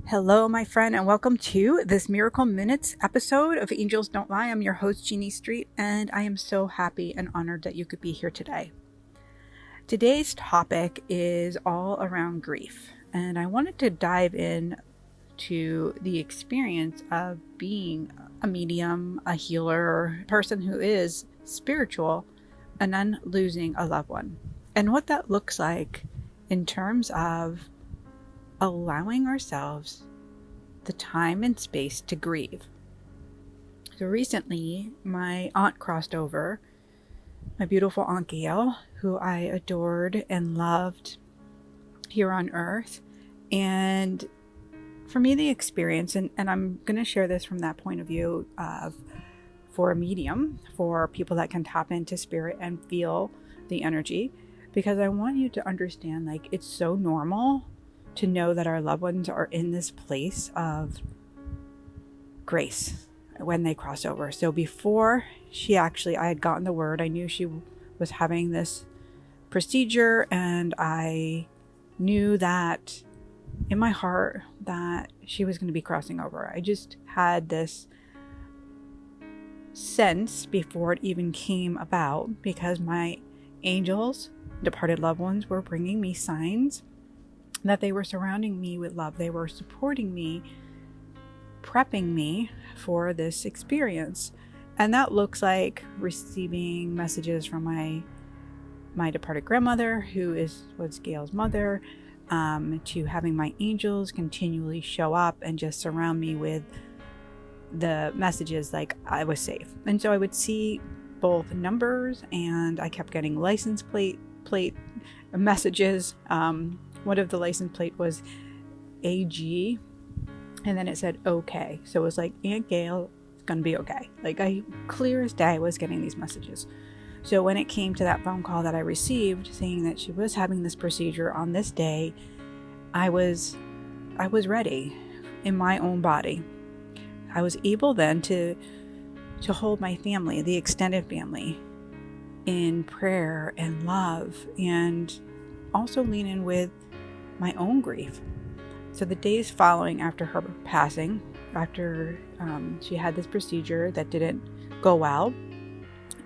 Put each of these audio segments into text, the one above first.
Hello, my friend, and welcome to this Miracle Minutes episode of Angels Don't Lie. I'm your host, Jeanne Street, and I am so happy and honored that you could be here today. Today's topic is all around grief, and I wanted to dive in to the experience of being a medium, a healer, a person who is spiritual, and then losing a loved one, and what that looks like in terms of allowing ourselves the time and space to grieve. So recently, my aunt crossed over, my beautiful Aunt Gail, who I adored and loved here on earth. And for me, the experience, and I'm going to share this from that point of view of for a medium, for people that can tap into spirit and feel the energy, because I want you to understand, like, it's so normal to know that our loved ones are in this place of grace when they cross over. So before I had gotten the word, I knew she was having this procedure, and I knew that in my heart that she was going to be crossing over. I just had this sense before it even came about, because my angels, departed loved ones, were bringing me signs that they were surrounding me with love. They were supporting me, prepping me for this experience. And that looks like receiving messages from my departed grandmother, who was Gail's mother, to having my angels continually show up and just surround me with the messages like I was safe. And so I would see both numbers, and I kept getting license plate messages. One of the license plate was AG, and then it said okay. So it was like, Aunt Gail is gonna be okay. Like, I clear as day was getting these messages. So when it came to that phone call that I received saying that she was having this procedure on this day, I was ready in my own body. I was able then to hold my family, the extended family, in prayer and love, and also lean in with my own grief. So the days following after her passing, after she had this procedure that didn't go well,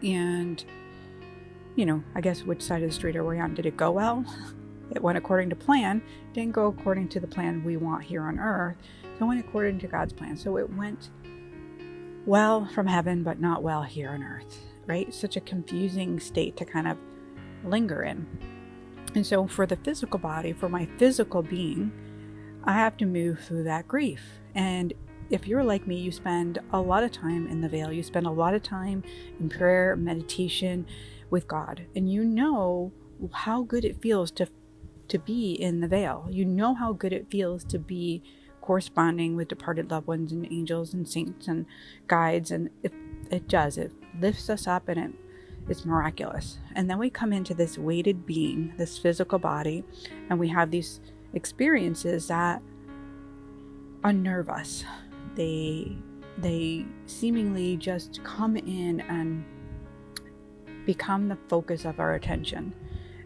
and I guess which side of the street are we on? Did it go well? It went according to plan. Didn't go according to the plan we want here on earth. So it went according to God's plan. So it went well from heaven, but not well here on earth, right? Such a confusing state to kind of linger in. And so for the physical body, for my physical being, I have to move through that grief. And if you're like me, you spend a lot of time in the veil. You spend a lot of time in prayer, meditation with God. And you know how good it feels to be in the veil. You know how good it feels to be corresponding with departed loved ones and angels and saints and guides. And it does. It lifts us up, and it's miraculous. And then we come into this weighted being, this physical body, and we have these experiences that unnerve us. They seemingly just come in and become the focus of our attention.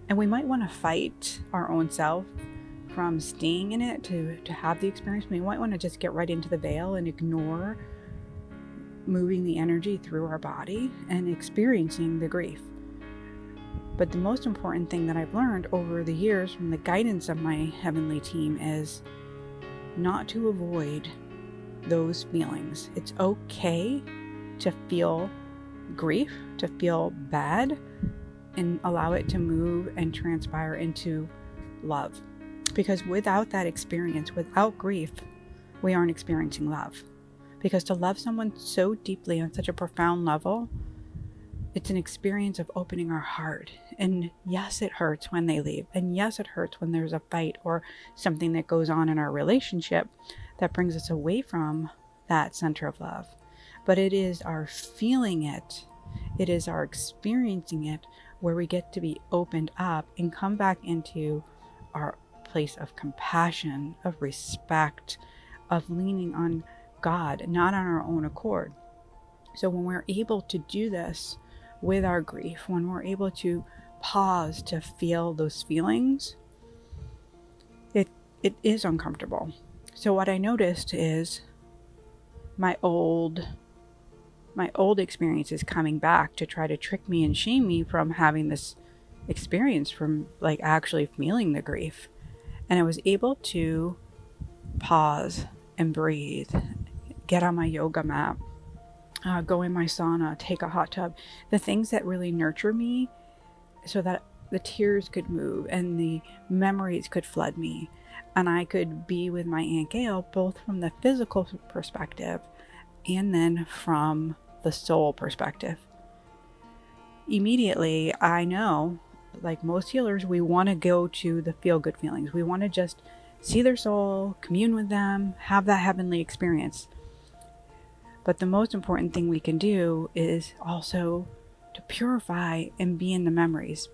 And we might want to fight our own self from staying in it to have the experience. We might want to just get right into the veil and ignore moving the energy through our body and experiencing the grief. But the most important thing that I've learned over the years from the guidance of my heavenly team is not to avoid those feelings. It's okay to feel grief, to feel bad, and allow it to move and transpire into love. Because without that experience, without grief, we aren't experiencing love. Because to love someone so deeply on such a profound level, it's an experience of opening our heart. And yes, it hurts when they leave. And yes, it hurts when there's a fight or something that goes on in our relationship that brings us away from that center of love. But it is our feeling it. It is our experiencing it where we get to be opened up and come back into our place of compassion, of respect, of leaning on God, not on our own accord. So when we're able to do this with our grief, when we're able to pause to feel those feelings, it is uncomfortable. So what I noticed is my old experiences coming back to try to trick me and shame me from having this experience, from like actually feeling the grief. And I was able to pause and breathe, get on my yoga mat, go in my sauna, take a hot tub, the things that really nurture me so that the tears could move and the memories could flood me. And I could be with my Aunt Gail, both from the physical perspective and then from the soul perspective. Immediately, I know, like most healers, we want to go to the feel-good feelings. We want to just see their soul, commune with them, have that heavenly experience. But the most important thing we can do is also to purify and be in the memories.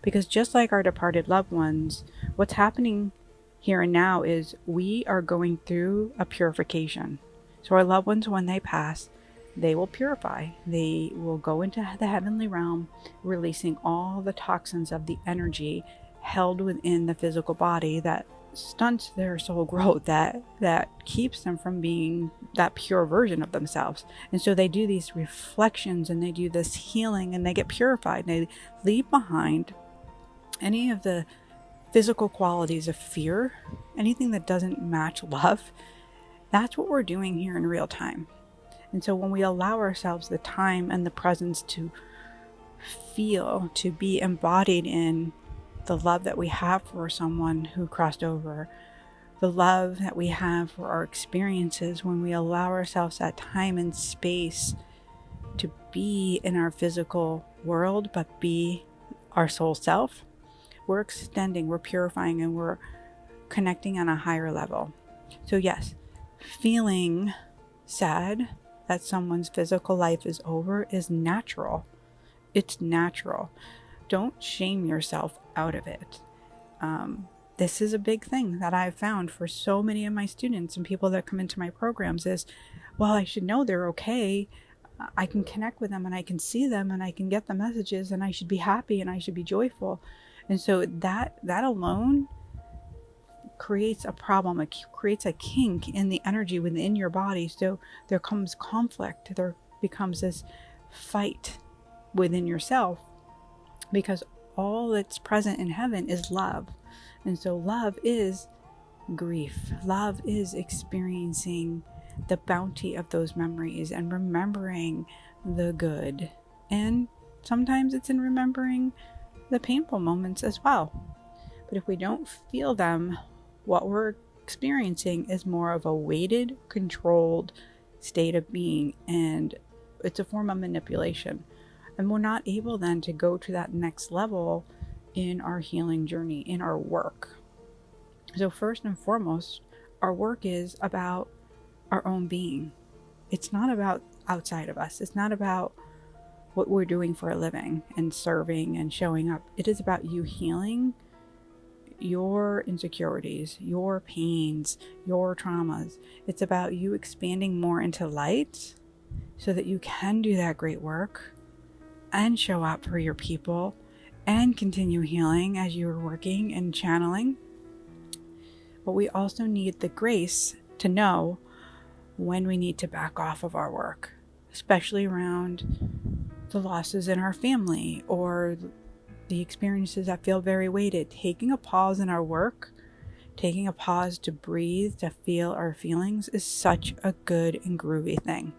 Because just like our departed loved ones, what's happening here and now is we are going through a purification. So our loved ones, when they pass, they will purify. They will go into the heavenly realm, releasing all the toxins of the energy held within the physical body that stunts their soul growth, that keeps them from being that pure version of themselves. And so they do these reflections and they do this healing and they get purified. They leave behind any of the physical qualities of fear, anything that doesn't match love. That's what we're doing here in real time. And so when we allow ourselves the time and the presence to feel, to be embodied in the love that we have for someone who crossed over, the love that we have for our experiences, when we allow ourselves that time and space to be in our physical world, but be our soul self, we're extending, we're purifying, and we're connecting on a higher level. So yes, feeling sad that someone's physical life is over is natural. It's natural. Don't shame yourself out of it. This is a big thing that I've found for so many of my students and people that come into my programs is, well, I should know they're okay. I can connect with them and I can see them and I can get the messages and I should be happy and I should be joyful. And so that alone creates a problem. It creates a kink in the energy within your body. So there comes conflict. There becomes this fight within yourself, because all that's present in heaven is love. And so love is grief. Love is experiencing the bounty of those memories and remembering the good. And sometimes it's in remembering the painful moments as well. But if we don't feel them, what we're experiencing is more of a weighted, controlled state of being, and it's a form of manipulation. And we're not able then to go to that next level in our healing journey, in our work. So first and foremost, our work is about our own being. It's not about outside of us. It's not about what we're doing for a living and serving and showing up. It is about you healing your insecurities, your pains, your traumas. It's about you expanding more into light so that you can do that great work and show up for your people and continue healing as you're working and channeling. But we also need the grace to know when we need to back off of our work, especially around the losses in our family or the experiences that feel very weighted. Taking a pause in our work, taking a pause to breathe, to feel our feelings is such a good and groovy thing.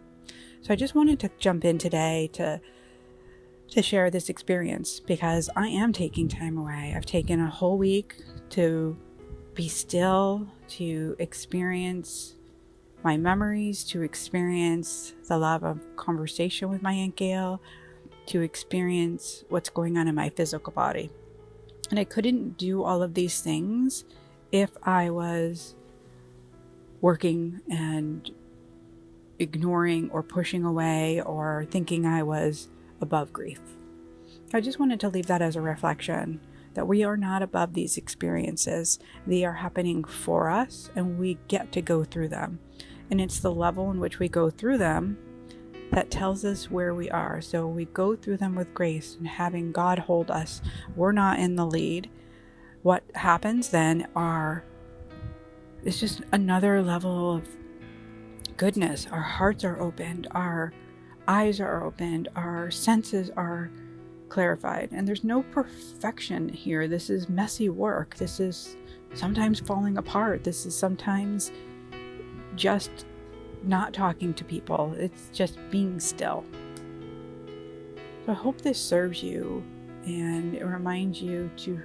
So I just wanted to jump in today to share this experience, because I am taking time away. I've taken a whole week to be still, to experience my memories, to experience the love of conversation with my Aunt Gail, to experience what's going on in my physical body. And I couldn't do all of these things if I was working and ignoring or pushing away or thinking I was above grief. I just wanted to leave that as a reflection, that we are not above these experiences. They are happening for us and we get to go through them. And it's the level in which we go through them that tells us where we are. So we go through them with grace and having God hold us. We're not in the lead. What happens then are it's just another level of goodness. Our hearts are opened, our eyes are opened, our senses are clarified, and there's no perfection here. This is messy work. This is sometimes falling apart. This is sometimes just not talking to people. It's just being still. So I hope this serves you and it reminds you to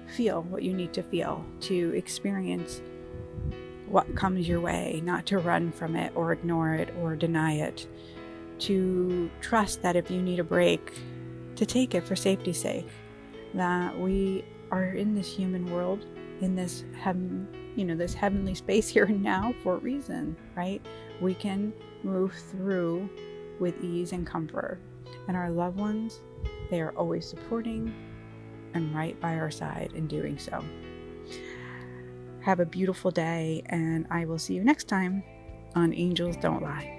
feel what you need to feel, to experience what comes your way, not to run from it or ignore it or deny it, to trust that if you need a break, to take it for safety's sake, that we are in this human world, in this this heavenly space here and now for a reason, right? We can move through with ease and comfort, and our loved ones, they are always supporting and right by our side in doing so. Have a beautiful day, and I will see you next time on Angels Don't Lie.